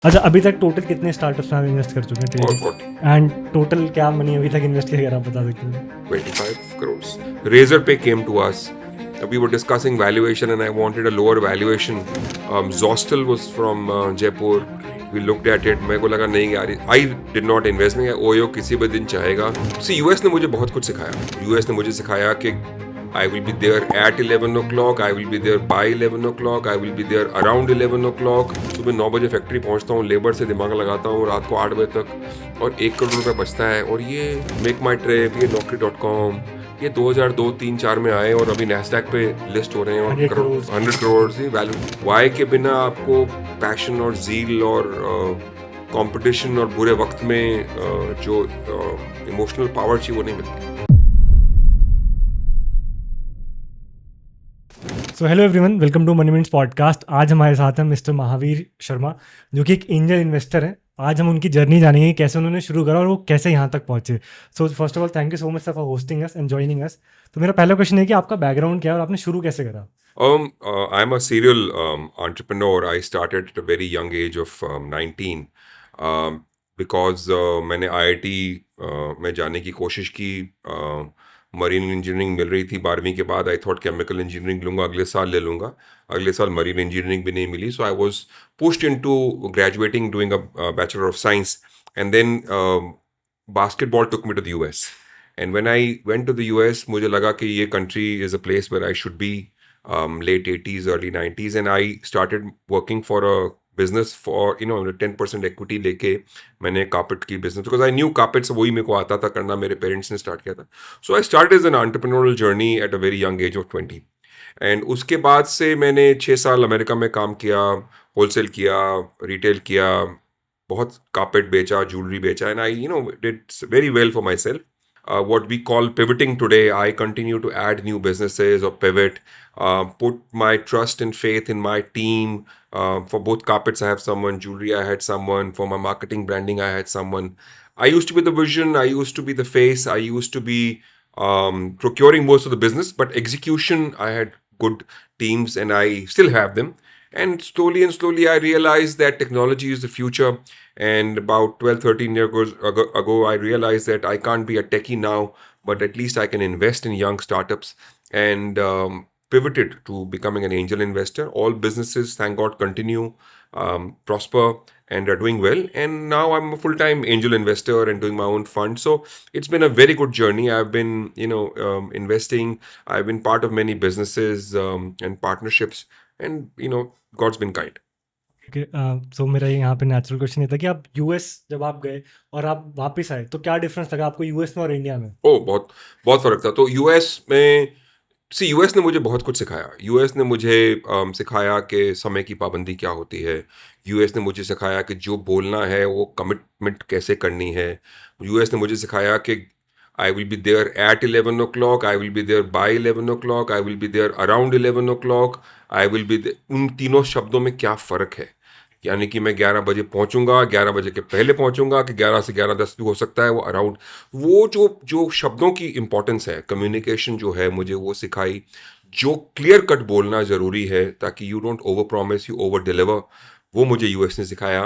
अच्छा, अभी तक टोटल कितने स्टार्टअप्स में आप इन्वेस्ट कर चुके हैं? और 40 एंड टोटल क्या मनी अभी तक इन्वेस्ट किया, अगर आप बता सकते हैं? 25 crores. Razorpay came to us. We were discussing valuation and I wanted a lower valuation. Zostel was from Jaipur. We looked at it. मेरे को लगा नहीं यार, I did not invest में ओयो किसी भी दिन चाहेगा. See, US ने मुझे बहुत कुछ सिखाया. US ने मुझे सिखाया कि I will be there at 11 o'clock, I will be there by 11 o'clock, I will be there around 11 o'clock. सुबह 9 बजे फैक्ट्री पहुंचता हूँ, लेबर से दिमाग लगाता हूँ रात को 8 बजे तक और 1 करोड़ रुपये बचता है. और ये मेक माई ट्रिप, ये Naukri.com, ये 2002, 3, 4 में आए और अभी नैस्डैक पे लिस्ट हो रहे हैं और 100 करोड़ ही वैल्यू. वाई के बिना आपको पैशन और जील और कंपटीशन और बुरे वक्त में जो इमोशनल पावर चाहिए वो नहीं मिलती. So hello everyone, welcome to Money Minutes podcast. आज हमारे साथ हैं मिस्टर महावीर शर्मा, जो कि एक एंजल इन्वेस्टर हैं. आज हम उनकी जर्नी जानेंगे, कैसे उन्होंने शुरू करा और वो कैसे यहाँ तक पहुँचे. So first of all thank you so much sir for hosting us and joining us. तो मेरा पहला क्वेश्चन है कि आपका बैकग्राउंड क्या है और आपने शुरू कैसे करा? I'm a serial entrepreneur. I started at a very young age of 19 because मैंने IIT में जाने की कोशिश की. मरीन इंजीनियरिंग मिल रही थी 12वीं के बाद. आई थॉट केमिकल इंजीनियरिंग लूँगा, अगले साल ले लूँगा. अगले साल मरीन इंजीनियरिंग भी नहीं मिली. So I was pushed into graduating, doing a bachelor of science, and then basketball took me to the US. And when I went to the US, मुझे लगा कि ये country is a place where I should be. Late 80s, early 90s, and I started working for a business for 10% equity लेके मैंने carpet की business, because I knew carpets वही मेरे को आता था करना, मेरे parents ने start किया था. So I started as an entrepreneurial journey at a very young age of 20. And उसके बाद से मैंने 6 साल अमेरिका में काम किया, होलसेल किया, रिटेल किया, बहुत carpet बेचा, jewelry बेचा, and I did very well for myself. What we call pivoting today. I continue to add new businesses or pivot, put my trust and faith in my team. For both carpets, I have someone, jewelry, I had someone, for my marketing branding, I had someone. I used to be the vision, I used to be the face, I used to be procuring most of the business, but execution, I had good teams and I still have them. And slowly, I realized that technology is the future. And about 12, 13 years ago, I realized that I can't be a techie now, but at least I can invest in young startups, and pivoted to becoming an angel investor. All businesses, thank God, continue, prosper, and are doing well. And now I'm a full-time angel investor and doing my own fund. So it's been a very good journey. I've been, investing. I've been part of many businesses and partnerships, and God's been kind. सो मेरा यहाँ पे natural question ये था कि आप US जब आप गए और आप वापस आए, तो क्या डिफरेंस लगा आपको यूएस में और इंडिया में? बहुत बहुत फर्क था. तो यूएस ने मुझे बहुत कुछ सिखाया. यूएस ने मुझे सिखाया कि समय की पाबंदी क्या होती है. यूएस ने मुझे सिखाया कि जो बोलना है वो कमिटमेंट कैसे करनी है. यूएस ने मुझे सिखाया कि I will be there at 11 o'clock, I will be there by 11 o'clock, I will be there around 11 o'clock, I will be. उन तीनों शब्दों में क्या फ़र्क है. यानी कि मैं 11 बजे पहुंचूंगा, 11 बजे के पहले पहुंचूंगा, कि 11 से 11:10 भी हो सकता है, वो अराउंड. वो जो शब्दों की इंपॉर्टेंस है, कम्युनिकेशन जो है, मुझे वो सिखाई. जो क्लियर कट बोलना ज़रूरी है ताकि you don't over promise, you over deliver, वो मुझे यूएस ने सिखाया.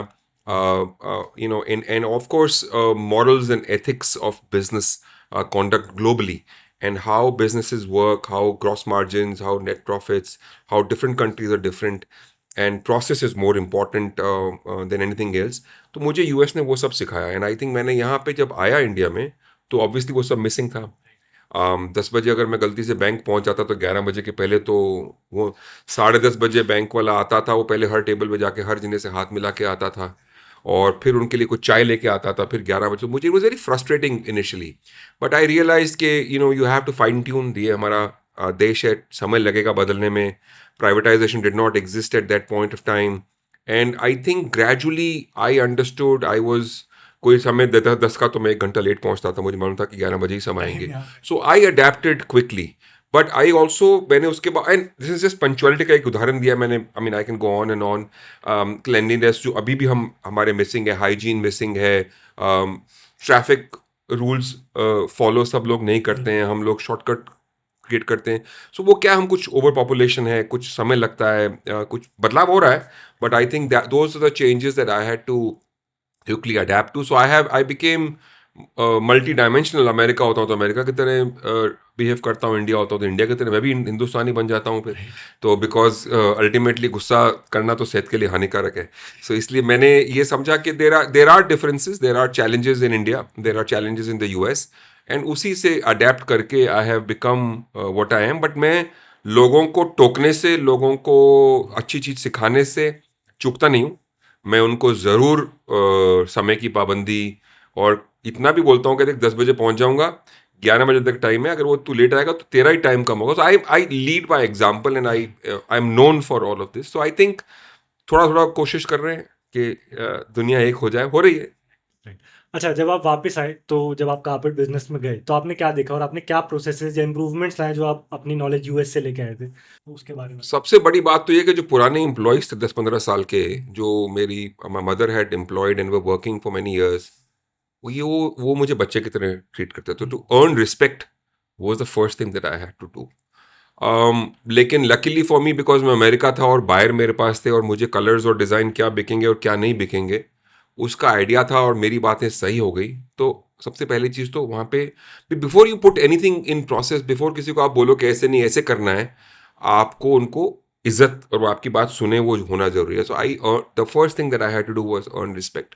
And of course morals and ethics of business conduct globally, and how businesses work, how gross margins, how net profits, how different countries are different, and process is more important than anything else. तो मुझे US ने वो सब सिखाया. And I think मैंने यहाँ पे जब आया इंडिया में, तो ऑब्वियसली वो सब मिसिंग था. 10 बजे अगर मैं गलती से बैंक पहुँच जाता तो 11 बजे के पहले, तो वो 10:30 बजे बैंक वाला आता था. वो पहले हर टेबल पे जाके हर जने से हाथ मिला के आता था और फिर उनके लिए कुछ चाय लेके आता था. फिर 11 बजे. मुझे was very frustrating initially, but I realise के you have to fine tune. ये हमारा देश है, समय लगेगा बदलने में. Privatization did not exist at that point of time, and I think gradually I understood. I was कोई समय देता 10 का, तो मैं 1 घंटा लेट पहुंचता था. मुझे मालूम था कि 11 बजे ही समय आएंगे. So I adapted quickly. But I also, मैंने उसके बाद, and this is just punctuality का एक उदाहरण दिया मैंने. I mean I can go on and on. Cleanliness जो अभी भी हमारे मिसिंग है, हाइजीन मिसिंग है, ट्रैफिक रूल्स फॉलो सब लोग नहीं करते हैं. हम लोग शॉर्टकट क्रिएट करते हैं। सो वो क्या, हम कुछ ओवर पॉपुलेशन है, कुछ समय लगता है, कुछ बदलाव हो रहा है, but I think that those are the changes that I had to quickly adapt to. So I became multi dimensional. America होता हूँ तो अमेरिका की तरह बिहेव करता हूँ, इंडिया होता हूँ तो इंडिया की तरह मैं भी हिंदुस्तानी बन जाता हूँ फिर। तो बिकॉज अल्टीमेटली गुस्सा करना तो सेहत के लिए हानिकारक है। सो इसलिए मैंने ये समझा कि there are differences, there are challenges in India, there are challenges in the US, and उसी से अडेप्ट करके I have become what I am. But मैं लोगों को टोकने से, लोगों को अच्छी चीज़ सिखाने से चूकता नहीं हूँ। मैं उनको ज़रूर समय की पाबंदी, और इतना भी बोलता हूँ कि देख 10 बजे पहुँच जाऊँगा, 11 बजे तक टाइम है, अगर वो तू लेट आएगा तो तेरा ही टाइम कम होगा। So I lead by example, and I am known for all of this. So I think थोड़ा थोड़ा कोशिश कर रहे हैं कि दुनिया एक हो जाए, हो रही है। राइट। अच्छा, जब आप वापस आए तो जब आप कारपेट बिजनेस में गए तो आपने क्या देखा और आपने क्या प्रोसेसेस या इंप्रूवमेंट्स लाए जो आप अपनी नॉलेज यूएस से लेके आए थे, तो उसके बारे में? सबसे बड़ी बात तो ये कि जो पुराने एम्प्लॉयज थे 10-15 साल के, जो मेरी my mother had employed and were working for many years, वो मुझे बच्चे की तरह ट्रीट करते थे। To earn respect was the first thing that I had to do. लेकिन लकीली फॉर मी, बिकॉज मैं अमेरिका था और बायर मेरे पास थे, और मुझे कलर्स और डिज़ाइन क्या बिकेंगे और क्या नहीं बिकेंगे उसका आइडिया था, और मेरी बातें सही हो गई। तो सबसे पहली चीज़ तो वहाँ पे, before you put anything in process, before किसी को आप बोलो कि ऐसे नहीं ऐसे करना है, आपको उनको इज्जत और वो आपकी बात सुने, वो होना जरूरी है। So the first thing that I had to do was earn respect.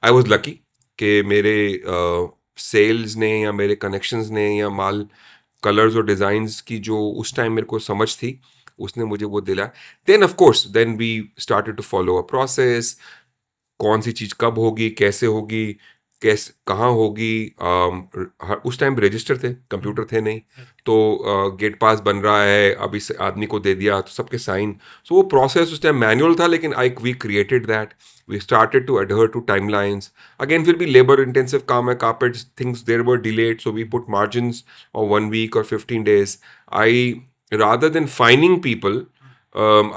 I was lucky कि मेरे सेल्स ने या मेरे कनेक्शंस ने या माल कलर्स और डिज़ाइंस की जो उस टाइम मेरे को समझ थी, उसने मुझे वो दिला। Then of course then we started to follow a process, कौन सी चीज़ कब होगी, कैसे होगी, कैसे कहाँ होगी। उस टाइम रजिस्टर थे, कंप्यूटर थे नहीं, तो गेट पास बन रहा है, अब इस आदमी को दे दिया तो सबके साइन। सो वो प्रोसेस उस टाइम मैनुअल था, लेकिन we created that, we started to adhere to timelines. Again फिर भी लेबर इंटेंसिव काम है, carpets things there were delayed, so we put margins और 1 week और 15 days। I rather than fining people,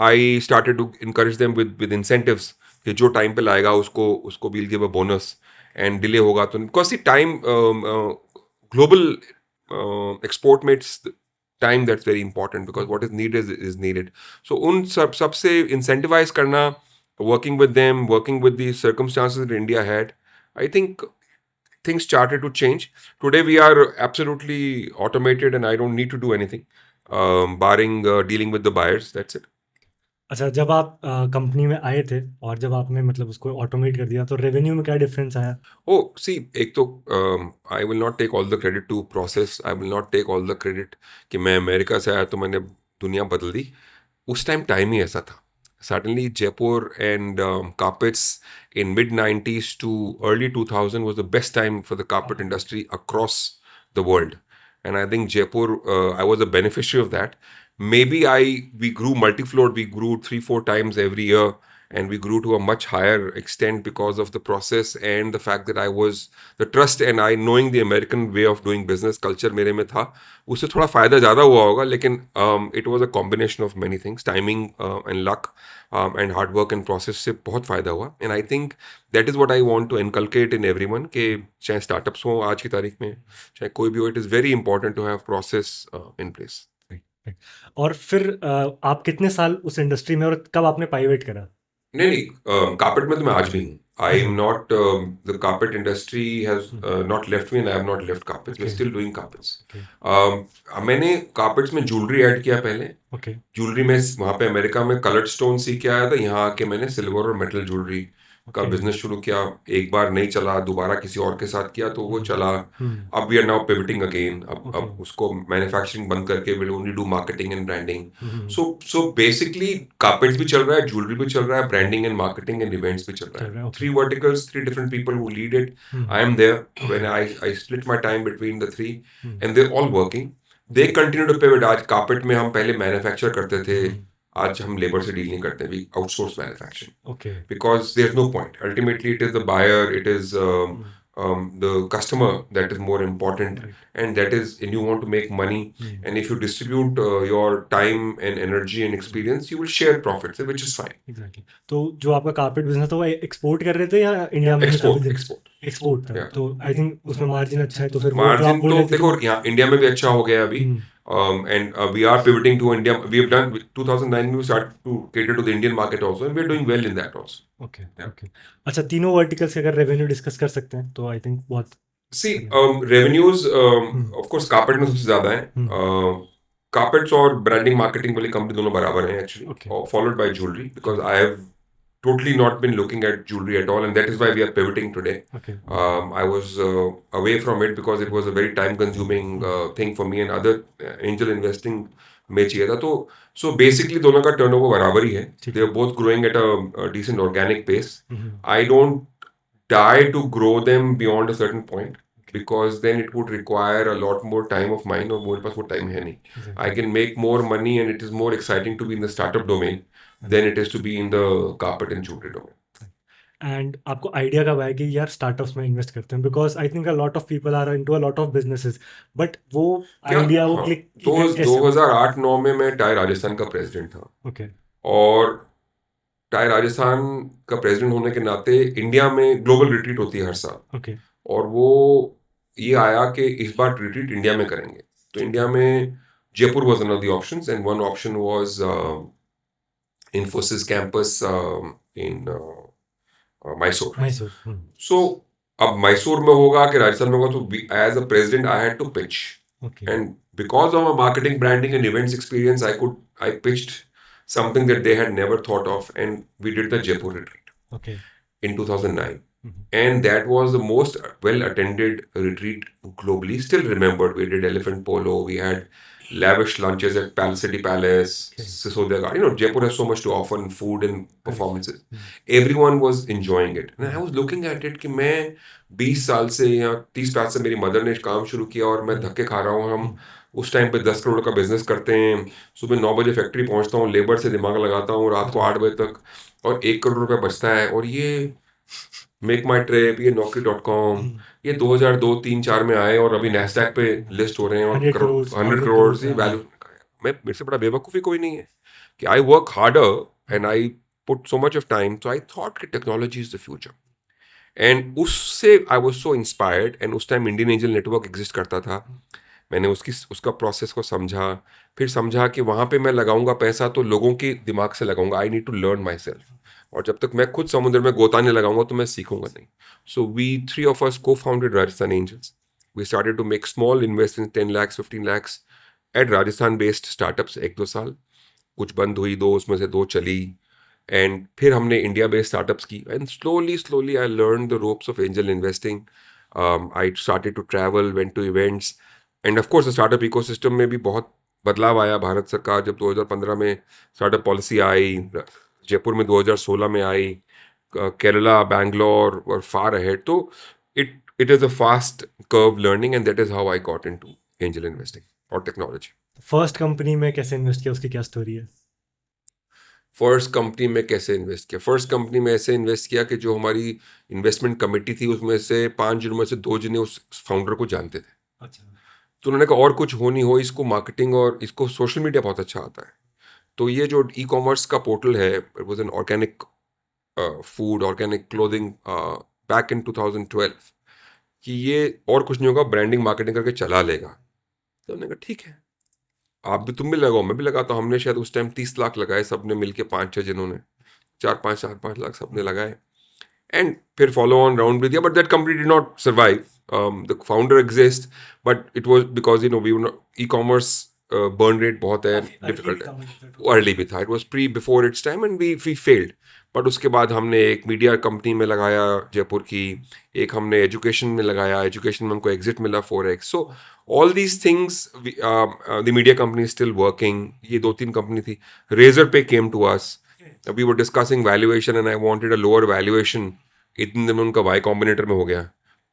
I started to encourage them with incentives, कि जो time पे लाएगा उसको उसको we'll give a bonus, and delay होगा तो, because see time, global export meets time, that's very important, because what is needed is needed. So उन सबसे इंसेंटिवाइज करना, working with them, working with the circumstances that India had, I think things started to change. Today we are absolutely automated and I don't need to do anything, barring dealing with the buyers, that's it. अच्छा, जब आप company में आए थे और जब आपने मतलब उसको ऑटोमेट कर दिया तो रेवेन्यू में क्या डिफरेंस आया? Oh, see, एक तो I will not take all the credit to process. I will not take all the credit कि मैं अमेरिका से आया तो मैंने दुनिया बदल दी। उस टाइम ही ऐसा था। Suddenly, Jaipur and carpets in mid-90s to early 2000 was the best time for the carpet industry across the world. And I think Jaipur, I was a beneficiary of that. Maybe we grew multi-floored, we grew 3-4 times every year, and we grew to a much higher extent because of the process and the fact that I was the trust, and I knowing the American way of doing business culture मेरे में था, उससे थोड़ा फ़ायदा ज़्यादा हुआ होगा। लेकिन it was a combination of many things, timing and luck, and hard work and process से बहुत फ़ायदा हुआ। And I think that is what I want to inculcate in everyone, कि चाहे startups हो आज की तारीख में, चाहे कोई भी हो, it is very important to have process in place. Right, right. और फिर आप कितने साल उस इंडस्ट्री में और कब आपने पाइवेट करा? नहीं नहीं, कार्पेट में तो मैं आज भी हूँ। I am not, the carpet industry has not left me, and I have not left carpets, we are still doing carpets. मैंने कार्पेट्स में ज्वेलरी ऐड किया पहले। ओके। ज्वेलरी में वहाँ पे अमेरिका में कलर्ड स्टोन सीख के आया था, यहाँ आके मैंने सिल्वर और मेटल ज्वेलरी का ओके। बिजनेस शुरू किया। एक बार नहीं चला, दोबारा किसी और के साथ किया तो वो चला। हम्म। अब we are now pivoting again, अब Okay. उसको मैन्युफैक्चरिंग बंद करके will only do marketing and branding. Hmm. So basically carpets भी चल रहा है, ज्वेलरी भी चल रहा है, branding and marketing and events भी चल रहा चल रहा है। है, okay. 3 verticals, 3 different people who lead it. Hmm. I am there when I split my time between the 3, hmm. and they're all working. They continue to pivot. आज carpet में हम पहले मैन्युफैक्चर करते थे, आज हम लेबर से डील नहीं करते, we outsource manufacturing, okay. because there's no point. Ultimately, it is the buyer, it is the customer that is more important, Right. and that is, and you want to make money, and if you distribute your time and energy and experience, you will share profits, which is fine. Exactly. तो जो आपका carpet business था वो export कर रहे थे या India में Export. एक्सपोर्ट था? Yeah. तो आई थिंक उसमें मार्जिन अच्छा है, तो फिर वो जो आप मार्जिन बोल तो रहे थे देखो यहाँ इंडिया में भी अच्छा हो गया अभी, And we are pivoting to India. We have done 2009. We start to cater to the Indian market also, and we are doing well in that also. Okay Yeah. Okay अच्छा तीनों वर्टिकल्स के अगर रेवेन्यू डिस्कस कर सकते हैं तो I think बहुत See, revenues, hmm of course, carpet में सबसे ज्यादा है. Carpets और branding marketing वाली कंपनी दोनों बराबर हैं actually, Okay. followed by jewelry, because I have totally not been looking at jewelry at all, and that is why we are pivoting today. Okay. I was away from it because it was a very time-consuming thing for me, and other angel investing में चाहिए था. तो so basically दोनों का turnover बराबर ही है. ठीक They है. are both growing at a decent organic pace. Hmm, I don't die to grow them beyond a certain point, because then it would require a lot more time of mine, और मेरे पास वो time है नहीं. I can make more money, and it is more exciting to be in the startup domain than it is to be in the carpet and jewelry domain. And आपको idea कब आया कि यार स्टार्टअप्स में invest करते हैं because I think a lot of people are into a lot of businesses but वो क्या आइडिया वो हाँ, क्लिक तो कैसे 2008-9 में मैं टाई राजस्थान का प्रेसिडेंट था, ओके और टाई राजस्थान का प्रेसिडेंट होने के नाते इंडिया में ग्लोबल रिट्रीट होती है हर साल, ओके और वो ये आया कि इस बार रिट्रीट इंडिया में करेंगे. तो इंडिया में Jaipur was one of the options, and one option was Infosys campus in Mysore. Mysore So अब मैसूर में होगा कि राजस्थान में होगा, तो as a president I had to pitch, okay and because of my marketing, branding and events experience, I pitched something that they had never thought of, and we did the Jaipur retreat okay in 2009. And that was the most well attended retreat globally. Still remembered, we did elephant polo, we had lavish lunches at City Palace, Okay. Sisodia Garden. You know, Jaipur has so much to offer in food and performances. Everyone was enjoying it. And I was looking at it कि मैं 20 साल से या 30 साल से मेरी mother ने काम शुरू किया, और मैं धक्के खा रहा हूँ. हम उस टाइम पे 10 करोड़ का बिजनेस करते हैं, सुबह 9 बजे फैक्ट्री पहुंचता हूँ, लेबर से दिमाग लगाता हूँ रात को 8 बजे तक, और 1 करोड़ रुपया बचता है. और ये मेक माई ट्रिप, ये Naukri.com, ये 2002-3-4 में आए, और अभी नैस्डैक पे लिस्ट हो रहे हैं, और 100 करोड़ से वैल्यू. मैं मेरे से बड़ा बेवकूफ़ी कोई नहीं है कि I work harder and I put so much of time. So I thought कि technology is the future, and उससे I was so inspired. And उस time Indian angel network exist करता था. मैंने उसका प्रोसेस को समझा, फिर समझा कि वहाँ पे मैं लगाऊंगा पैसा तो लोगों के दिमाग से लगाऊंगा. I need to learn myself, और जब तक मैं खुद समुद्र में गोता नहीं लगाऊंगा तो मैं सीखूंगा नहीं. So we 3 of us co-founded Rajasthan Angels. We started to make small investments, 10 lakhs, 15 lakhs at Rajasthan based startups. 1-2 साल कुछ बंद हुई, 2 उसमें से 2 चली, एंड फिर हमने इंडिया बेस्ड स्टार्टअप्स की. And slowly I learn the ropes of angel investing. I started to travel, went to events, and of course startup ecosystem में भी बहुत बदलाव आया. भारत सरकार जब 2015 में स्टार्टअप पॉलिसी आई, जयपुर में 2016 में आई, केरला, बैंगलोर और फार अहेड. तो it is a fast curve learning, and that is how I got into angel investing or technology. First company में कैसे इन्वेस्ट किया उसकी क्या स्टोरी है फर्स्ट कंपनी में कैसे इन्वेस्ट किया? फर्स्ट कंपनी में ऐसे इन्वेस्ट किया कि जो हमारी इन्वेस्टमेंट कमेटी थी उसमें से 5 जनों में से 2 जने उस फाउंडर को जानते थे. अच्छा तो उन्होंने कहा और कुछ हो नहीं हो, इसको मार्केटिंग और इसको सोशल मीडिया बहुत अच्छा आता है. तो ये जो ई कॉमर्स का पोर्टल है, it was an organic food, organic clothing, back in 2012, कि ये और कुछ नहीं होगा, ब्रांडिंग मार्केटिंग करके चला लेगा. तो उन्होंने कहा ठीक है, आप भी, तुम भी लगाओ, मैं भी लगाता हूँ. हमने शायद उस टाइम 30 लाख लगाए, सबने मिलके 5-6 जिन्होंने 4-5 लाख सबने लगाए, एंड फिर फॉलो ऑन राउंड भी दिया. But that company did not survive. The founder exist, but it was because we e commerce burn rate बहुत है, डिफिकल्ट है. अर्ली भी था, it was before its time, and we failed. But उसके बाद हमने एक मीडिया कंपनी में लगाया जयपुर की, एक हमने एजुकेशन में लगाया, एजुकेशन में हमको एग्जिट मिला 4x. So all these things, the media company still working. ये 2-3 कंपनी थी. Razorpay came to us, we were discussing valuation, and I wanted a lower valuation. इतने दिन में उनका वाई कॉम्बिनेटर में हो गया,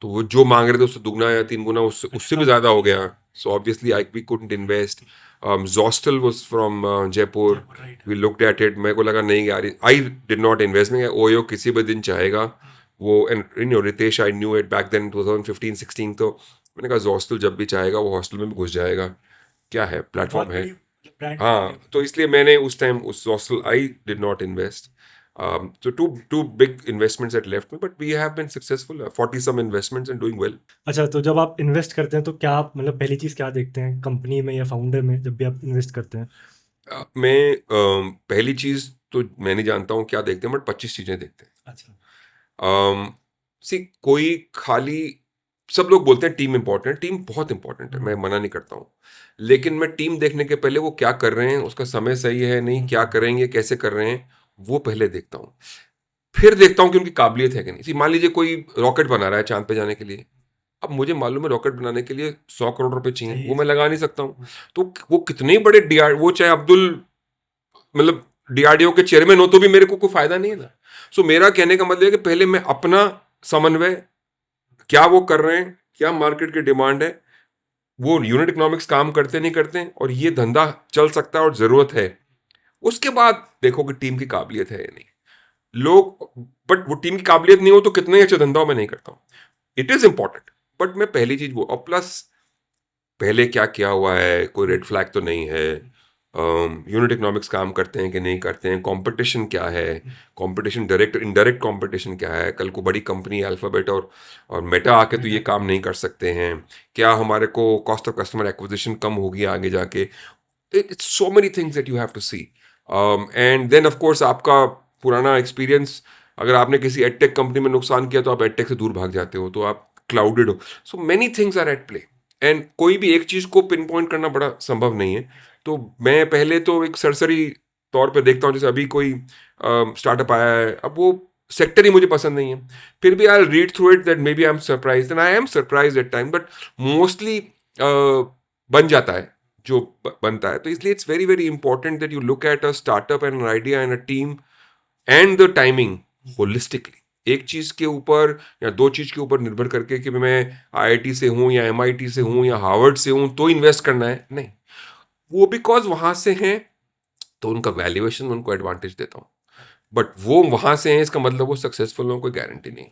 तो वो जो मांग रहे थे उससे दुगना या 3 गुना उससे भी ज़्यादा हो गया. So obviously we couldn't invest. Zostel was from Jaipur. We looked at it. मेरे को लगा नहीं यार, I did not invest. मैं ओयो किसी भी दिन चाहेगा वो, and you know Ritesh, I knew it back then 2015-16. तो मैंने कहा Zostel जब भी चाहेगा वो हॉस्टल में भी घुस जाएगा, क्या है, प्लेटफॉर्म है. हाँ, तो इसलिए मैंने उस टाइम उस Zostel I did not invest. So two big investments that left me, but we have been successful. 40 some investments and doing well. अच्छा, तो जब आप इन्वेस्ट करते हैं तो क्या आप मतलब पहली चीज़ क्या देखते हैं कंपनी में या फाउंडर में जब भी आप इन्वेस्ट करते हैं? मैं पहली चीज तो मैं नहीं जानता हूँ क्या देखते हैं, बट 25 चीजें देखते हैं. अच्छा। सी कोई खाली सब लोग बोलते हैं टीम इंपॉर्टेंट, टीम बहुत इंपॉर्टेंट है, मैं मना नहीं करता हूँ, लेकिन मैं टीम देखने के पहले वो क्या कर रहे हैं, उसका समय सही है नहीं, क्या करेंगे, कैसे कर रहे हैं, वो पहले देखता हूँ. फिर देखता हूँ कि उनकी काबिलियत है कि नहीं. मान लीजिए कोई रॉकेट बना रहा है चांद पे जाने के लिए. अब मुझे मालूम है रॉकेट बनाने के लिए 100 करोड़ रुपए चाहिए, वो मैं लगा नहीं सकता हूँ. तो वो कितने बड़े डीआर, वो चाहे अब्दुल मतलब डीआरडीओ के चेयरमैन हो तो भी मेरे को कोई फायदा नहीं है ना. सो मेरा कहने का मतलब है कि पहले मैं अपना समन्वय, क्या वो कर रहे हैं, क्या मार्केट की डिमांड है, वो यूनिट इकोनॉमिक्स काम करते नहीं करते, और ये धंधा चल सकता है और जरूरत है. उसके बाद देखो कि टीम की काबिलियत है या नहीं. लोग, बट वो टीम की काबिलियत नहीं हो तो कितने ही अच्छे धंधा हो मैं नहीं करता हूँ. इट इज इंपॉर्टेंट, बट मैं पहली चीज वो, और प्लस पहले क्या किया हुआ है, कोई रेड फ्लैग तो नहीं है, यूनिट इकोनॉमिक्स काम करते हैं कि नहीं करते हैं, कंपटीशन क्या है, कंपटीशन डायरेक्ट इनडायरेक्ट कंपटीशन क्या है, कल को बड़ी कंपनी अल्फाबेट और मेटा आके तो ये काम नहीं कर सकते हैं, क्या हमारे को कॉस्ट ऑफ कस्टमर एक्विजिशन कम होगी आगे जाके. It's so many things that you have to see. And then of course आपका पुराना एक्सपीरियंस, अगर आपने किसी एडटेक कंपनी में नुकसान किया तो आप एडटेक से दूर भाग जाते हो, तो आप क्लाउडेड हो. So many things are at play, and कोई भी एक चीज को पिन पॉइंट करना बड़ा संभव नहीं है. तो मैं पहले तो एक सरसरी तौर पे देखता हूँ, जैसे अभी कोई स्टार्टअप आया है, अब वो सेक्टर ही मुझे पसंद नहीं है, फिर भी I read through it that maybe I am surprise, and I am surprise at time, but mostly बन जाता है जो बनता है. तो इसलिए it's very very important that you look at a startup and an idea and a team and the timing holistically. एक चीज के ऊपर या दो चीज के ऊपर निर्भर करके कि मैं आईआईटी से हूं या एमआईटी से हूं या हार्वर्ड से हूं तो इन्वेस्ट करना है, नहीं. वो बिकॉज वहां से हैं तो उनका वैल्यूएशन उनको एडवांटेज देता हूं, बट वो वहां से हैं इसका मतलब वो सक्सेसफुल हो, कोई गारंटी नहीं.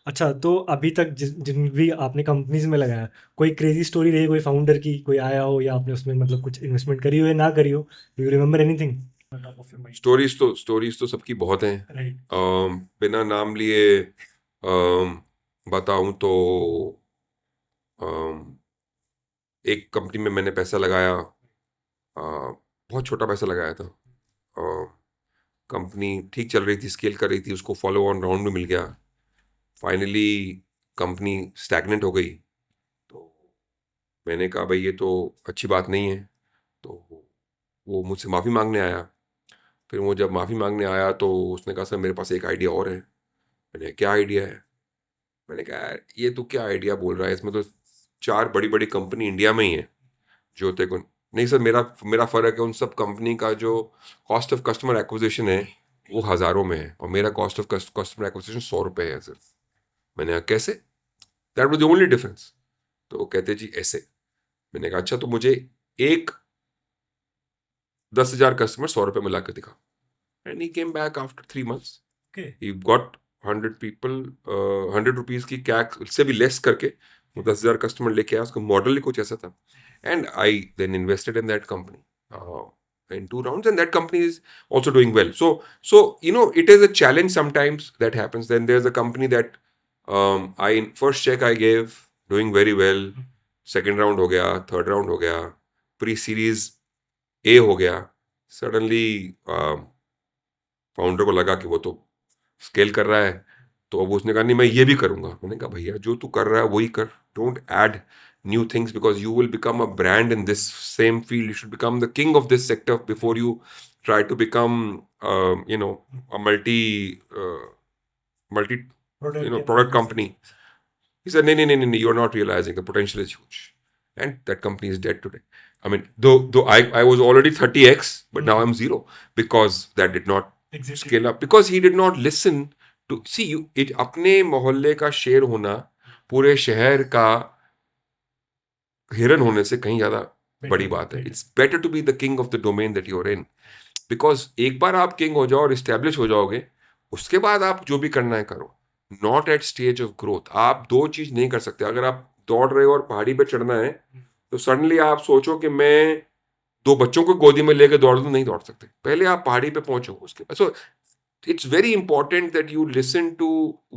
अच्छा, तो अभी तक जिन भी आपने कंपनीज में लगाया, कोई क्रेजी स्टोरी रही कोई फाउंडर की, कोई आया हो या आपने उसमें मतलब कुछ इन्वेस्टमेंट करी हो या ना करी हो, यू रिमेंबर एनीथिंग? स्टोरीज तो सबकी बहुत हैं. राइट। बिना नाम लिए बताऊं तो अम, एक कंपनी में मैंने पैसा लगाया, बहुत छोटा पैसा लगाया था. कंपनी ठीक चल रही थी, स्केल कर रही थी, उसको फॉलो ऑन राउंड में मिल गया. फाइनली कंपनी स्टैग्नेंट हो गई. तो मैंने कहा भाई ये तो अच्छी बात नहीं है. तो वो मुझसे माफ़ी मांगने आया. फिर वो जब माफ़ी मांगने आया तो उसने कहा सर मेरे पास एक आइडिया और है. मैंने क्या आइडिया है? मैंने कहा यार ये तो क्या आइडिया बोल रहा है, इसमें तो 4 बड़ी बड़ी कंपनी इंडिया में ही है जो तेरे को. नहीं सर, मेरा मेरा फ़र्क है, उन सब कंपनी का जो कॉस्ट ऑफ कस्टमर एक्विजिशन है वो हज़ारों में है, और मेरा कॉस्ट ऑफ कस्टमर एक्विजिशन 100 रुपये है सर. मैंने कहा कैसे? That was the only difference. तो वो कहते जी ऐसे. मैंने कहा अच्छा तो मुझे एक 10,000 कस्टमर 100 रुपये में ला के दिखा. And he came back after 3 months. Okay. He got 100 people, 100 rupees की कैक से भी लेस करके वो 10,000 कस्टमर लेके आया. उसका मॉडल ही कुछ ऐसा था. And I then invested in that company in 2 rounds, and that company is also doing well. So it is a challenge sometimes that happens. Then there's a company that I first check I gave doing very well. Second round हो गया, third round हो गया, pre series A हो गया. Suddenly founder को लगा कि वो तो स्केल कर रहा है, तो अब उसने कहा नहीं मैं ये भी करूंगा. मैंने कहा भैया जो तू कर रहा है वही कर, don't add new things because you will become a brand in this same field. You should become the king of this sector before you try to become a multi product company. He said, no, you're not realizing the potential is huge. And that company is dead today. I mean, though I was already 30x, but now I'm zero because that did not scale up. Because he did not listen to, see, अपने मोहल्ले का शेर होना पूरे शहर का हिरन होने से कहीं ज़्यादा बड़ी बात है. It's better to be the king of the domain that you're in. Because एक बार आप किंग हो जाओ और इस्टेब्लिश हो जाओगे, उसके बाद आप जो भी करना है करो. Not at stage of growth. आप दो चीज नहीं कर सकते. अगर आप दौड़ रहे हो और पहाड़ी पे चढ़ना है तो सडनली आप सोचो कि मैं 2 बच्चों को गोदी में लेकर दौड़ दूं, नहीं दौड़ सकते. पहले आप पहाड़ी पे पहुंचो, उसके बाद. सो it's very important that you listen to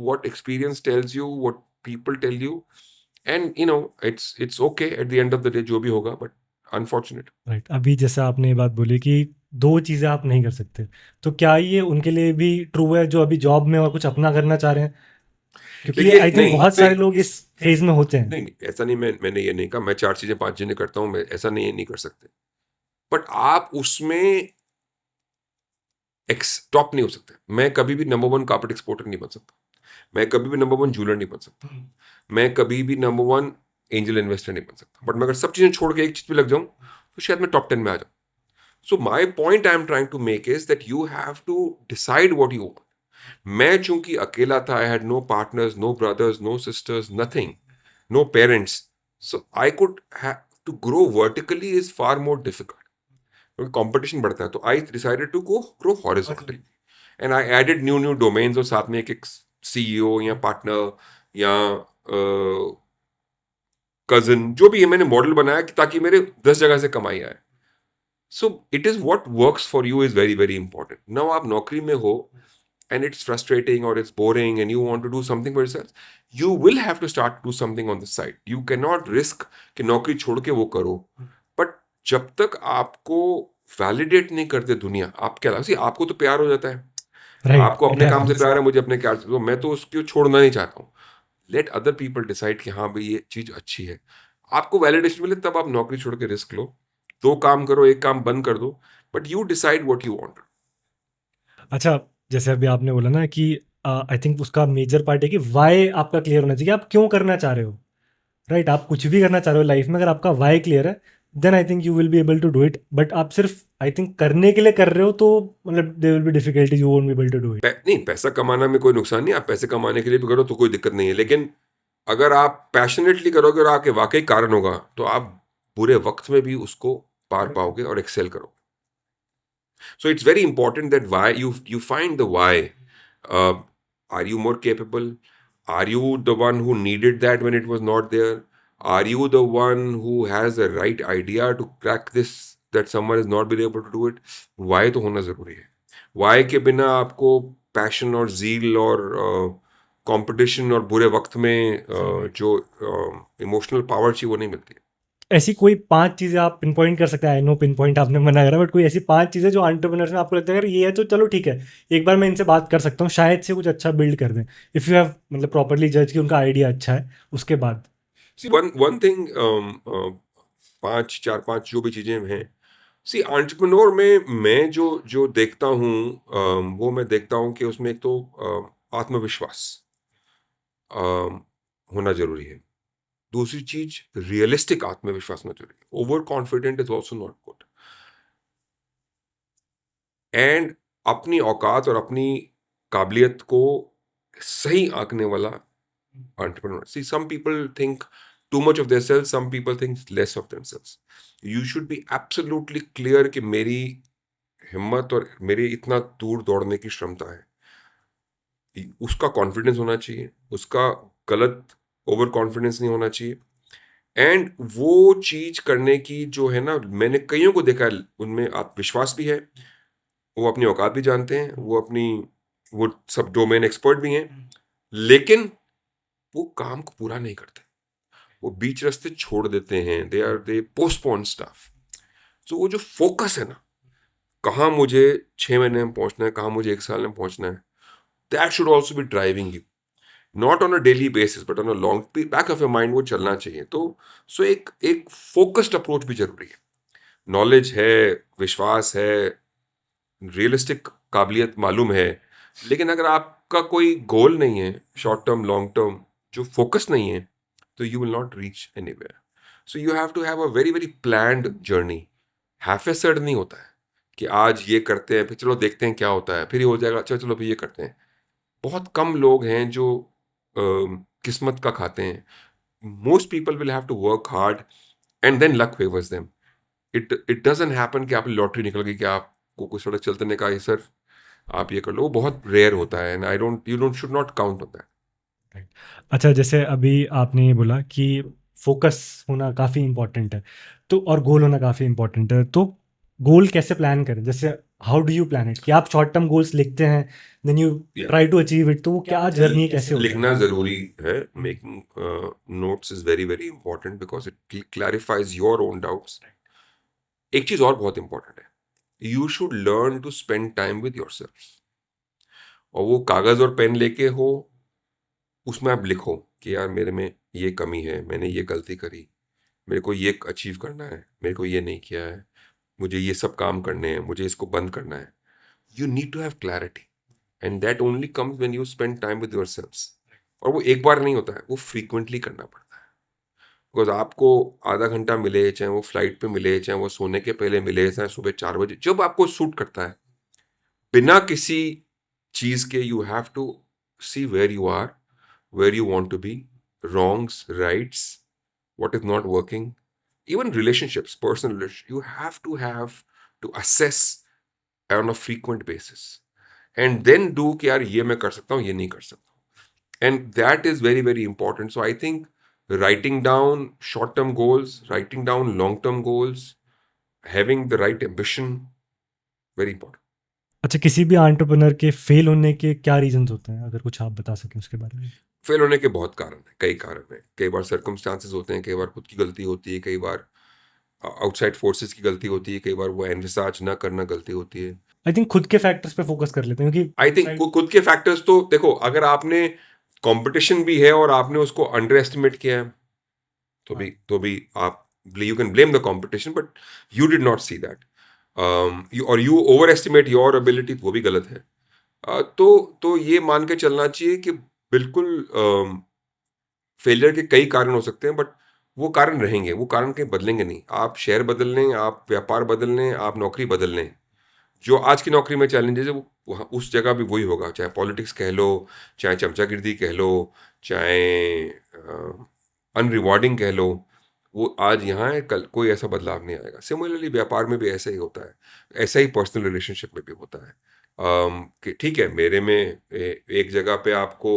what experience tells you, what people tell you, and it's okay at the end of the day जो भी होगा, but unfortunate. राइट, अभी जैसे आपने ये बात बोली कि 2 चीज़ें आप नहीं कर सकते, तो क्या ये उनके लिए भी ट्रू है जो अभी जॉब में और कुछ अपना करना चाह रहे हैं? क्योंकि ये देखिए, आई थिंक नहीं बहुत सारे लोग इस फेज़ में होते हैं। नहीं नहीं, ऐसा नहीं, मैंने ये नहीं कहा मैं 4 चीजें 5 चीजें करता हूँ, मैं ऐसा नहीं कर सकते, बट आप उसमें टॉप नहीं हो सकते। मैं कभी भी नंबर 1 कार्पेट एक्सपोर्टर नहीं बन सकता, मैं कभी भी नंबर 1 ज्वेलर नहीं बन सकता, मैं कभी भी नंबर 1 एंजल इन्वेस्टर नहीं बन सकता, बट मैं अगर सब चीजें छोड़ के एक चीज पे लग जाऊं तो शायद मैं टॉप 10 में आ जाऊं। So my point I am trying to make is that you have to decide what you want. मैं चूंकि अकेला था, I had no partners, no brothers, no sisters, nothing, no parents, so I could have to grow vertically is far more difficult क्योंकि competition बढ़ता है, तो I decided to go grow horizontally and I added new domains, और साथ में एक CEO या partner या कजन जो भी है मैंने मॉडल बनाया कि ताकि मेरे 10 जगह से कमाई आए। So it is what works for you is very very important. Now आप नौकरी में हो and it's frustrating or it's boring and you want to do something for yourself, you will have to start to do something on the side. You cannot risk कि नौकरी छोड़ के वो करो, बट जब तक आपको वैलिडेट नहीं करते दुनिया, आप क्या लगता है आपको तो प्यार हो जाता है, राइट, आपको इट अपने काम से हैपेंस। प्यार है, मुझे अपने प्यार से, तो मैं तो उसको छोड़ना नहीं चाहता हूँ। लेट अदर पीपल डिसाइड कि हाँ भाई ये चीज अच्छी है, आपको वैलिडेशन मिले तब आप नौकरी छोड़ के रिस्क लो, 2 काम करो, 1 काम बंद कर दो, but you decide what you want. अच्छा, जैसे अभी आपने बोला ना कि आई थिंक उसका मेजर पार्ट है कि व्हाय आपका क्लियर होना चाहिए, आप क्यों करना चाह रहे हो, राइट? आप कुछ भी करना चाह रहे हो लाइफ में, अगर आपका व्हाय क्लियर है, then I think you will be able to do it. But आप सिर्फ आई थिंक करने के लिए कर रहे हो तो मतलब there will be difficulties, you won't be able to do it. नहीं, पैसा कमाना में कोई नुकसान नहीं, आप पैसे कमाने के लिए भी करो तो कोई दिक्कत नहीं है, लेकिन अगर आप पैशनेटली करोगे और आपके वाकई कारण होगा तो आप बुरे वक्त में भी उसको पार पाओगे और एक्सेल करोगे। So it's very important that why you find the why. Are you more capable? Are you the one who needed that when it was not there? Are you the one who has the right idea to crack this that someone is not been able to do it? Why तो होना जरूरी है। Y के बिना आपको passion और जील और competition और बुरे वक्त में जो इमोशनल पावर चाहिए वो नहीं मिलती। ऐसी कोई 5 चीज़ें आप पिन पॉइंट कर सकते हैं, आई नो पिन पॉइंट आपने मना करा, बट कोई ऐसी 5 चीज़ें जो एंटरप्रेन्योर्स में आपको लगता है अगर ये है तो चलो ठीक है, एक बार मैं इनसे बात कर सकता हूँ, शायद से कुछ अच्छा बिल्ड कर दें, इफ़ यू हैव मतलब प्रॉपर्ली जज कि उनका आइडिया अच्छा है, उसके बाद? सी वन थिंग, 4-5 जो भी चीजें हैं, सी एंटरप्रेन्योर में मैं जो जो देखता हूँ, वो मैं देखता हूँ कि उसमें एक तो आत्मविश्वास होना जरूरी है। दूसरी चीज रियलिस्टिक आत्मविश्वास होना जरूरी है। Over confident is also not good. And अपनी औकात और अपनी काबिलियत को सही आंकने वाला entrepreneur. See, some people think too much of themselves, some people think less of themselves. You should be absolutely clear कि मेरी हिम्मत और मेरी इतना दूर दौड़ने की क्षमता है, उसका कॉन्फिडेंस होना चाहिए, उसका गलत ओवर कॉन्फिडेंस नहीं होना चाहिए। एंड वो चीज करने की जो है ना, मैंने कईयों को देखा है उनमें आत्मविश्वास भी है, वो अपनी औकात भी जानते हैं, वो सब डोमेन एक्सपर्ट भी हैं, लेकिन वो काम को पूरा नहीं करते, वो बीच रास्ते छोड़ देते हैं, दे पोस्टपोन स्टफ। तो वो जो फोकस है ना, कहाँ मुझे 6 महीने में पहुंचना है, कहाँ मुझे 1 साल में पहुंचना है, that should also be driving you, not on a daily basis but on a long back of your mind, वो चलना चाहिए। तो सो एक फोकस्ड अप्रोच भी जरूरी है। नॉलेज है, विश्वास है, रियलिस्टिक काबिलियत मालूम है, लेकिन अगर आपका कोई गोल नहीं है, शॉर्ट टर्म लॉन्ग टर्म, जो फोकस नहीं है, तो you will not reach anywhere. So you have to have a very very planned journey. Haphazard नहीं होता है कि आज ये करते हैं फिर चलो देखते हैं क्या होता है, फिर ये हो जाएगा, चलो चलो फिर ये करते हैं। बहुत कम लोग हैं जो किस्मत का खाते हैं। Most people will have to work hard and then luck favours them. It doesn't happen कि आप लॉटरी निकल गई कि आपको कोई सड़क चलते ने कहा सर आप ये कर लो, वो बहुत रेयर होता है, and I don't you don't should not count on that. Right. अच्छा, जैसे अभी आपने ये बोला कि फोकस होना काफ़ी इम्पोर्टेंट है, तो और गोल होना काफ़ी इम्पोर्टेंट है, तो गोल कैसे प्लान करें? जैसे how do you plan it कि आप शॉर्ट टर्म गोल्स लिखते हैं then you Yeah. Try to achieve it, तो वो क्या जर्नी कैसे होता लिखना है? जरूरी है. Making notes is very very important because it clarifies your own doubts. एक चीज और बहुत इंपॉर्टेंट है, you should learn to spend time with yourself. और वो कागज और पेन लेके हो, उसमें आप लिखो कि यार मेरे में ये कमी है, मैंने ये गलती करी, मेरे को ये अचीव करना है, मेरे को ये नहीं किया है, मुझे ये सब काम करने हैं, मुझे इसको बंद करना है. You need to have clarity and that only comes when you spend time with yourself. और वो एक बार नहीं होता है, वो फ्रीक्वेंटली करना पड़ता है. बिकॉज आपको आधा घंटा मिले, चाहे वो फ्लाइट पे मिले, चाहे वो सोने के पहले मिले, चाहे सुबह 4 बजे, जब आपको सूट करता है, बिना किसी चीज के you have to see where you are, where you want to be, wrongs, rights, what is not working, even relationships, personal relationships, you have to assess on a frequent basis and then do कि यार ये मैं कर सकता हूँ, ये नहीं कर सकता. And that is very, very important. So I think writing down short-term goals, writing down long-term goals, having the right ambition, very important. अच्छा, किसी भी एंटरप्रेन्योर के फेल होने के क्या रीजंस होते हैं, अगर कुछ आप बता सकें उसके बारे में? फेल होने के बहुत कारण हैं, कई कारण हैं. कई बार सर्कमस्टांसेस होते हैं, कई बार खुद की गलती होती है, कई बार आउटसाइड फोर्सेस की गलती होती है, कई बार वो एनविसाज ना करना गलती होती है. आई थिंक खुद के फैक्टर्स पे फोकस कर लेते हैं क्योंकि आई थिंक खुद के फैक्टर्स तो देखो, अगर आपने कंपटीशन भी है और आपने उसको अंडर एस्टिमेट किया है, तो भी आप you can blame the competition, but you did not see that, और you overestimate your ability, वो भी गलत है. तो ये मान के चलना चाहिए कि बिल्कुल फेलियर के कई कारण हो सकते हैं, बट वो कारण रहेंगे, वो कारण कहीं बदलेंगे नहीं. आप शहर बदल लें, आप व्यापार बदल लें, आप नौकरी बदल लें, जो आज की नौकरी में चैलेंजेस है वो उस जगह भी वही होगा. चाहे पॉलिटिक्स कह लो, चाहे चमचागिर्दी कह लो, चाहे अनरिवॉर्डिंग कह लो, वो आज यहाँ है, कल कोई ऐसा बदलाव नहीं आएगा. सिमिलरली व्यापार में भी ऐसा ही होता है, ऐसा ही पर्सनल रिलेशनशिप में भी होता है. कि ठीक है, मेरे में एक जगह पे आपको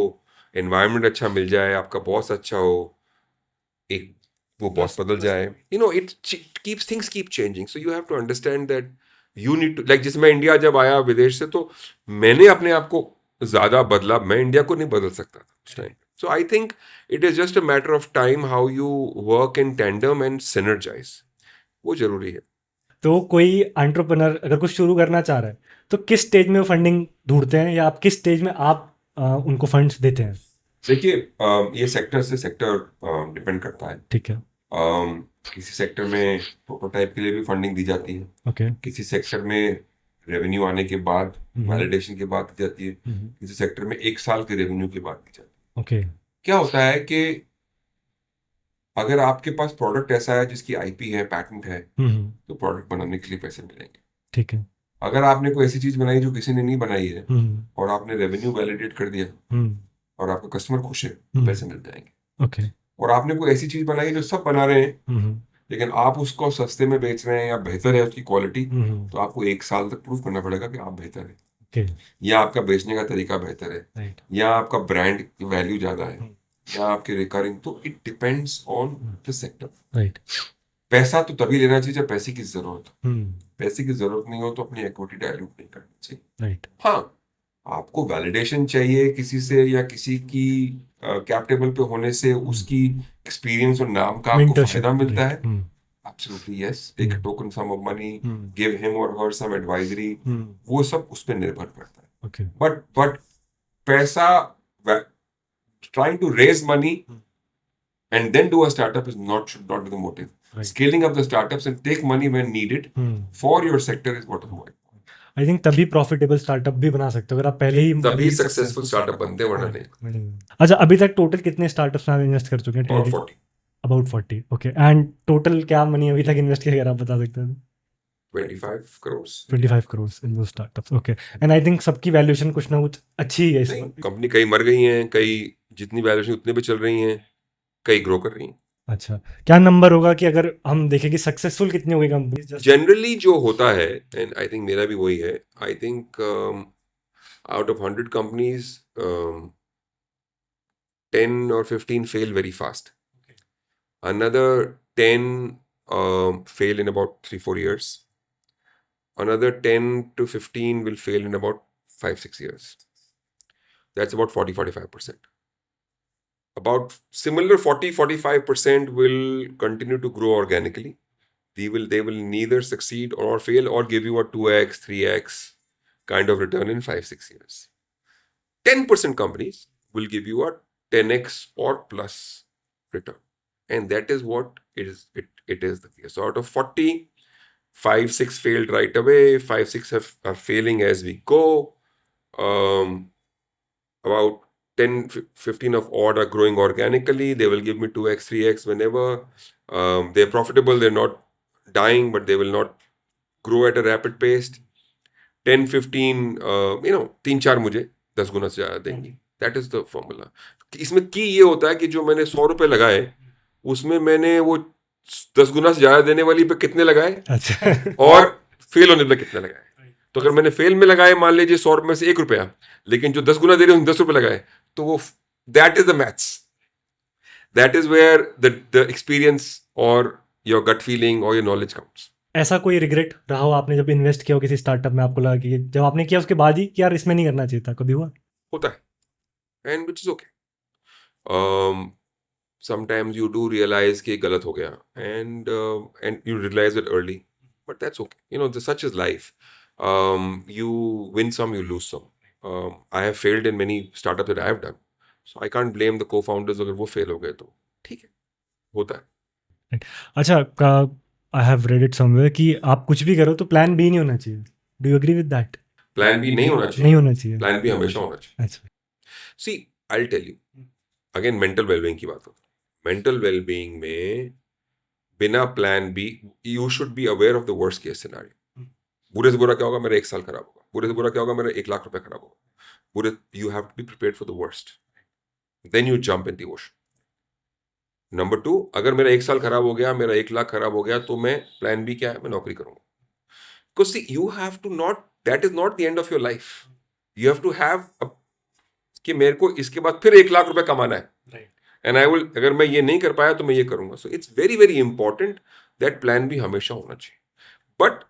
एनवायरनमेंट अच्छा मिल जाए, आपका बॉस अच्छा हो, एक वो बॉस बदल जाए, it keeps things keep changing. So you have to understand that you need to, like, जिस मैं इंडिया जब आया विदेश से, तो मैंने अपने आप को ज्यादा बदला, मैं इंडिया को नहीं बदल सकता था उस time. So I think it is just a matter of time how you work in tandem and synergise. वो जरूरी है. तो कोई एंटरप्रेन्योर अगर कुछ शुरू करना चाह रहा है तो किस स्टेज में वो फंडिंग ढूंढते हैं, या आप किस स्टेज में आप उनको फंड्स देते हैं? देखिए, ये सेक्टर से सेक्टर डिपेंड करता है. ठीक है. किसी सेक्टर में प्रोटोटाइप के लिए भी फंडिंग दी जाती है, ओके. किसी सेक्टर में रेवेन्यू आने के बाद, वैलिडेशन के बाद दी जाती है, किसी सेक्टर में 1 साल के रेवेन्यू के बाद दी जाती है. ओके. क्या होता है कि अगर आपके पास प्रोडक्ट ऐसा है जिसकी आईपी है, पैटेंट है, तो प्रोडक्ट बनाने के लिए पैसे मिलेंगे. ठीक है. अगर आपने कोई ऐसी चीज बनाई जो किसी ने नहीं बनाई है और आपने रेवेन्यू वैलिडेट कर दिया और आपका कस्टमर खुश है, तो पैसे मिल जाएंगे. ओके. और आपने कोई ऐसी चीज बनाई जो सब बना रहे हैं, लेकिन आप उसको सस्ते में बेच रहे हैं या बेहतर है उसकी क्वालिटी, तो आपको 1 साल तक प्रूव करना पड़ेगा कि आप बेहतर है, ओके. या आपका बेचने का तरीका बेहतर है, राइट. या आपका ब्रांड वैल्यू ज्यादा है, या आपके रिकरिंग. तो it depends on the sector. Right. पैसा तो तभी लेना चाहिए जब पैसे की जरूरत हो. पैसे की जरूरत नहीं हो तो अपनी इक्विटी डायल्यूट नहीं करनी चाहिए. राइट. हाँ, आपको वैलिडेशन चाहिए किसी से, या किसी की कैप टेबल पे होने से उसकी एक्सपीरियंस और नाम का आपको Mentorship, फायदा मिलता right. है. Absolutely yes. Take a token sum of money, give him or her some advisory. वो सब उस पर निर्भर करता है. Okay. But पैसा, trying to raise money and then do a startup should not be the motive. Right. Scaling up the startups and take money when needed for your sector is what is more. I think तभी profitable startup भी बना सकते हो अगर आप पहले ही तभी successful startup बनते, वरना नहीं. अच्छा, अभी तक टोटल कितने स्टार्टअप्स में आप इन्वेस्ट कर चुके हैं? About 40. About 40. Okay. And total क्या मनी अभी तक इन्वेस्ट किया, अगर आप बता सकते हैं? 25 करोड़. 25 करोड़ इन वो startups. Okay. And I think सबकी वैल्यूएशन कुछ ना कुछ अच्छी ही है नहीं, इसमें. कंपनी कई मर गई हैं, कई जितनी वैल्यूएशन उतने पे चल रही हैं, कई ग्रो कर रही हैं. अच्छा, क्या नंबर होगा कि अगर हम देखें कि सक्सेसफुल कितनी होगी कंपनी? जनरली जो होता है, एंड आई थिंक मेरा भी वही है, I think out of 100 companies 10 or 15 fail very fast. Another 10 fail in about 3-4 years. another 10 to 15 will fail in about 5-6 years. That's about 40-45%. About similar 40-45% will continue to grow organically. They will neither succeed or fail or give you a 2x, 3x kind of return in 5-6 years. 10% companies will give you a 10x or plus return. And that is what it is. It is the case. So out of 40, 5-6 failed right away, 5-6 are failing as we go. About 10-15 of odd are growing organically. They will give me 2x, 3x whenever. They're profitable. They're not dying, but they will not grow at a rapid pace. 10-15 3-4 मुझे 10 गुना से ज़्यादा देंगी. That is the formula. इसमें की ये होता है कि जो मैंने 100 रुपए लगाए उसमें मैंने वो 10 गुना से ज़्यादा देने वाली पे कितने लगाए और फेल होने पे कितने लगाए. तो अगर मैंने फेल में लगाए मान लीजिए 100 रुपए में से 1 रुपया, लेकिन जो 10 गुना दे रहे हैं 10 रुपए लगाए, तो वो that is the maths. That is where the experience और योर गट फीलिंग और योर नॉलेज काउंट्स. ऐसा कोई रिग्रेट रहा हो आपने जब इन्वेस्ट किया हो किसी स्टार्टअप में, आपको लगा कि जब आपने किया उसके बाद ही कि यार इसमें नहीं करना चाहिए था, कभी हुआ? होता है and which is okay. Sometimes you do realise कि गलत हो गया and you realise it early, but that's okay. Such is life. You win some, you lose some. I have failed in many startups that I have done, so I can't blame the co-founders अगर वो fail हो गए तो ठीक है, होता है. अच्छा, I have read it somewhere कि आप कुछ भी करो तो प्लान बी नहीं होना चाहिए. Do you agree with that? Plan B नहीं होना चाहिए. नहीं होना चाहिए. प्लान बी हमेशा होना चाहिए. अच्छा. See I will tell you again, mental wellbeing की बात होती है. मेंटल वेलबींग में बिना plan B you should be aware of the worst case scenario. बुरे से बुरा क्या होगा, मेरा 1 साल खराब होगा. बुरे से बुरा क्या होगा, मेरा 1 लाख रुपए खराब होगा. बुरे, you have to be prepared for the worst, then you jump in the ocean. Number 2, अगर मेरा 1 साल खराब हो गया, मेरा 1 लाख खराब हो गया, तो मैं प्लान बी क्या है, मैं नौकरी करूंगा. Because see you have to not, that is not the end of your life. You have to have कि मेरे को इसके बाद फिर 1 लाख रुपए कमाना है एंड आई विल, अगर मैं ये नहीं कर पाया तो मैं ये करूंगा. So it's very very important that plan B हमेशा होना चाहिए. बट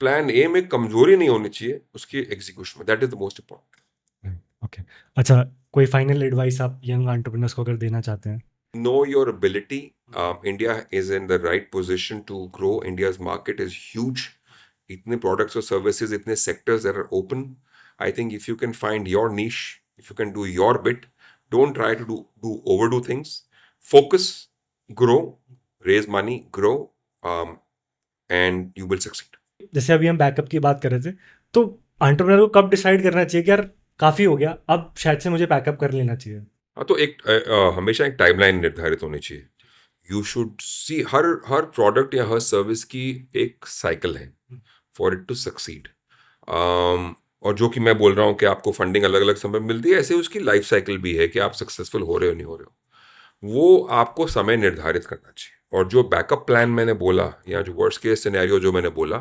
प्लान ए में कमजोरी नहीं होनी चाहिए उसके एग्जीक्यूशन में. That is the most important. Okay. अच्छा, कोई फाइनल एडवाइस आप यंग एंटरप्रेन्योर्स को अगर देना चाहते हैं? Know your ability. India is in the right position to grow. India's market is huge. इतने products or services, इतने sectors that are open. I think if you can find your niche, if you can do your bit, don't try to overdo things. Focus, grow, raise money, grow, and you will succeed. जैसे अभी हम backup की बात कर रहे थे, तो entrepreneur को कब डिसाइड करना चाहिए कि यार काफ़ी हो गया, अब शायद से मुझे बैकअप कर लेना चाहिए? हाँ, तो हमेशा एक टाइमलाइन निर्धारित होनी चाहिए. You should see her product या हर सर्विस की एक साइकिल है फॉर इट टू सक्सीड. और जो कि मैं बोल रहा हूँ कि आपको फंडिंग अलग अलग समय मिलती है, ऐसे उसकी लाइफ साइकिल भी है कि आप सक्सेसफुल हो रहे हो नहीं हो रहे हो. वो आपको समय निर्धारित करना चाहिए. और जो बैकअप प्लान मैंने बोला या जो वर्स्ट केस सिनेरियो जो मैंने बोला,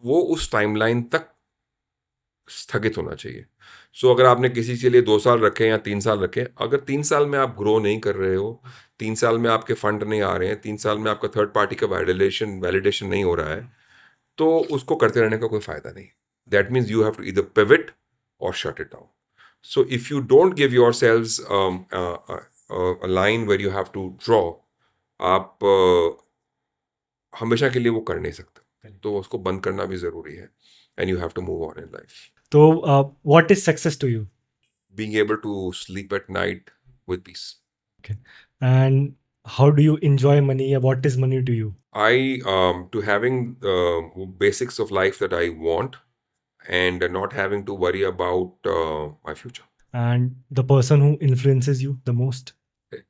वो उस टाइमलाइन तक स्थगित होना चाहिए. सो अगर आपने किसी के लिए 2 साल रखे या 3 साल रखे, अगर 3 साल में आप ग्रो नहीं कर रहे हो, 3 साल में आपके फंड नहीं आ रहे हैं, 3 साल में आपका थर्ड पार्टी का वैलिडेशन नहीं हो रहा है, तो उसको करते रहने का कोई फायदा नहीं. That means you have to either pivot और shut it down. So if you don't give yourselves a line where you have to draw, आप हमेशा के लिए वो कर नहीं सकते. तो उसको बंद करना भी जरूरी है. And you have to move on in life. तो what is success to you? Being able to sleep at night with peace. And how do you enjoy money? What is money to you? To having basics of life that I want and not having to worry about my future. And the person who influences you the most?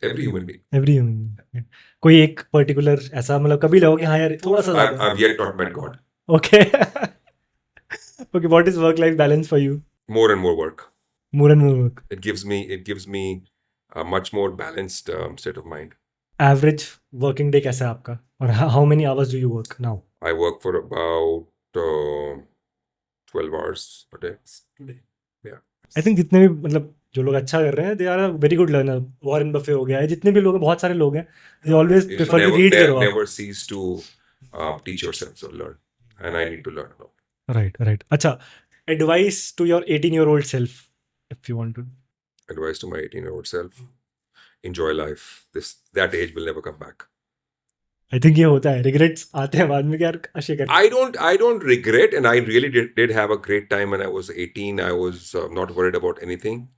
Every human being. Every human being. कोई एक particular ऐसा मतलब कभी लगो कि हाँ यार थोड़ा सा ज़्यादा. I've yet not met God. Okay. Okay, what is work-life balance for you? More and more work. More and more work. It gives me a much more balanced state of mind. Average working day कैसा है आपका? और how many hours do you work now? I work for about 12 hours a day. Yeah. I think जितने भी मतलब जो लोग अच्छा कर रहे हैं, they are a very good learner. Warren Buffett हो गया है, जितने भी लोग हैं, बहुत सारे लोग हैं, they always prefer to read करो. Never cease to teach yourself or learn, and I need to learn a lot. Right. अच्छा, advice to your 18-year-old self, if you want to. Advice to my 18-year-old self: enjoy life. That age will never come back. I think ये होता है, regrets आते हैं बाद में कि यार काश ये कर I don't regret, and I really did have a great time when I was 18. I was not worried about anything.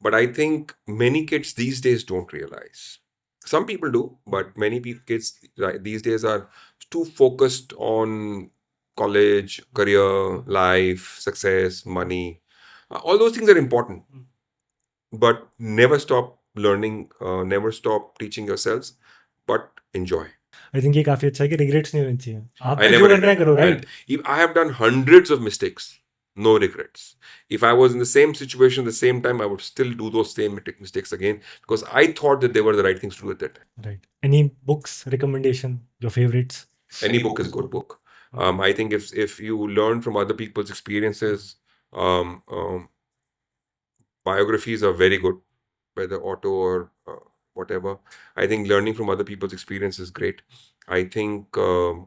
But I think many kids these days don't realize. Some people do, but many kids these days are too focused on college, career, life, success, money. All those things are important, but never stop learning, never stop teaching yourselves, but enjoy. I think ये काफी अच्छा है कि regrets नहीं होने चाहिए, I आपको never जो करना है regret. करो, right? I have done hundreds of mistakes, no regrets. If I was in the same situation, the same time, I would still do those same mistakes again because I thought that they were the right things to do at that time. Right. Any books recommendation, your favorites? Any book is a good book. I think if you learn from other people's experiences, biographies are very good, whether auto or whatever. I think learning from other people's experience is great. I think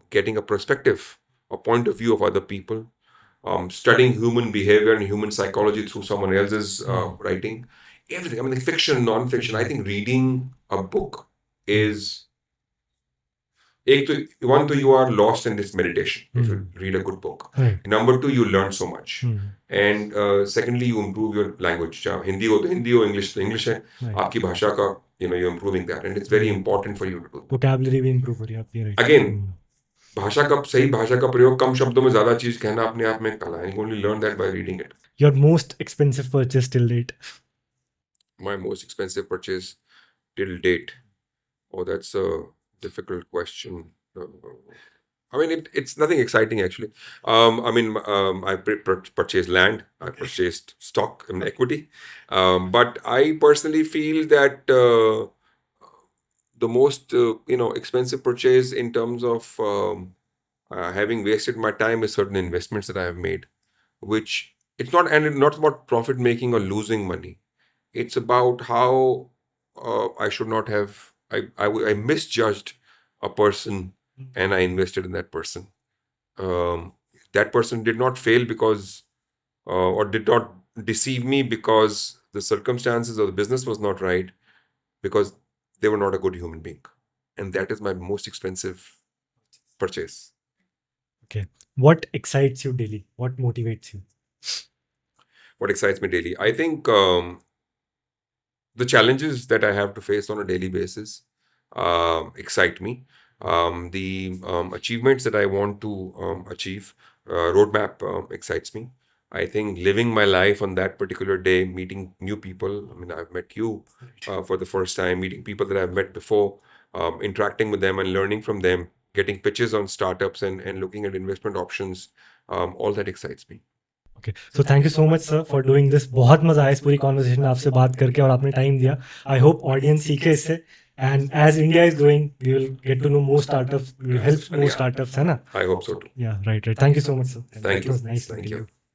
getting a perspective, a point of view of other people, studying human behavior and human psychology through someone else's writing, everything. I mean, fiction, non-fiction. I think reading a book is one, you are lost in this meditation if you read a good book. Right. Number two, you learn so much. And secondly, you improve your language. Hindi ho to Hindi ho, English to English hai. Right. Aapki bhasha ka, you're improving that, and it's very important for you to do. Vocabulary भी improve हो रही है आपकी, right? Again, सही भाषा का प्रयोग कम शब्दों में ज्यादा चीज कहना अपने आप में एक कला है. You only learn that by reading it. Your most expensive purchase till date? My most expensive purchase till date. Oh, that's a difficult question. I mean, it's nothing exciting actually. I purchased land. I purchased stock and equity. But I personally feel that the most expensive purchase in terms of having wasted my time is certain investments that I have made, which it's not about profit making or losing money. It's about how I should not have. I misjudged a person and I invested in that person. That person did not fail because or did not deceive me because the circumstances or the business was not right, because they were not a good human being. And that is my most expensive purchase. Okay. What excites you daily? What motivates you? What excites me daily? I think the challenges that I have to face on a daily basis excite me. The achievements that I want to achieve, roadmap excites me. I think living my life on that particular day, meeting new people. I mean, I've met you for the first time, meeting people that I've met before, interacting with them and learning from them, getting pitches on startups and looking at investment options. All that excites me. Okay. So thank you so much, sir, for doing this. बहुत मजा आया इस पूरी conversation में आपसे बात करके और आपने टाइम दिया. I hope ऑडियंस सीखे इससे. And as India is growing, we will get to know more startups. We will help more startups, है ना? I hope so too. Yeah, right. Thank you so much, sir. Thank It you. was nice Thank meeting you. you.